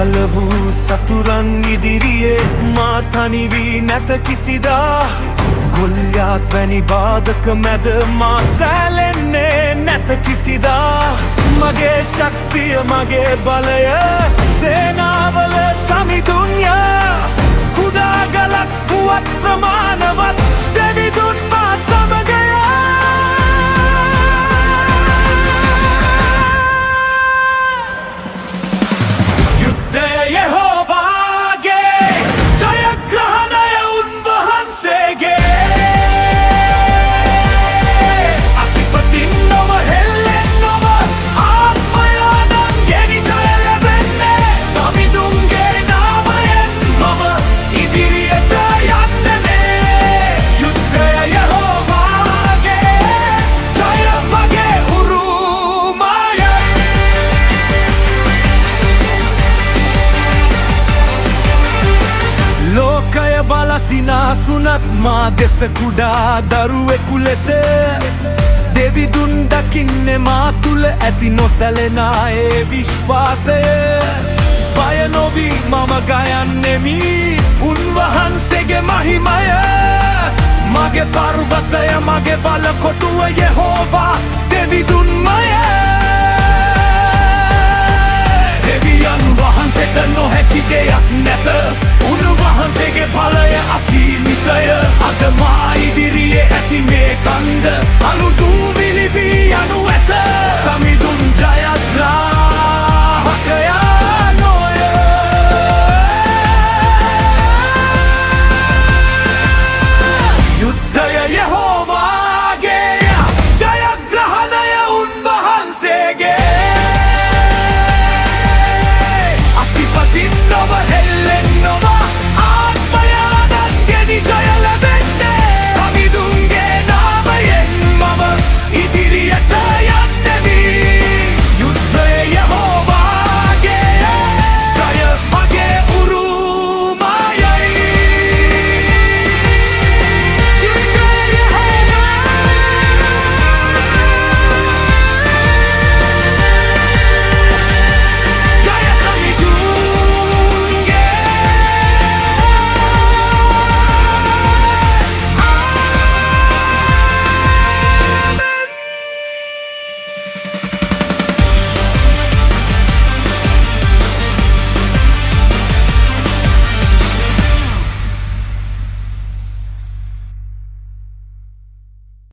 දුර්වල වූ සතුරන් ඉදිරියේ මා තනි වී නැත කිසිදා ගොල්යාත් වැනි බාධක මැද මා සැලෙන්නේ නැත කිසිදා මගේ ශක්තිය මගේ බලය සේනාවල සමිඳුන්ය කුඩා ගලක් වුවත් ප්‍රමාණවත් දෙවිඳුන් මා සමගය සිනාසුනත් මා දෙස කුඩා දරුවෙකු ලෙස දෙවිඳුන් දකින්නේ මා තුළ ඇති නොසැලෙනා ඒ විශ්වාසය බය නොවී මම ගයන්නෙමි උන්වහන්සේගේ මහිමය මගේ පර්වතය මගේ බලකොටුව යෙහෝවා දෙවිඳුන්මය දෙවියන්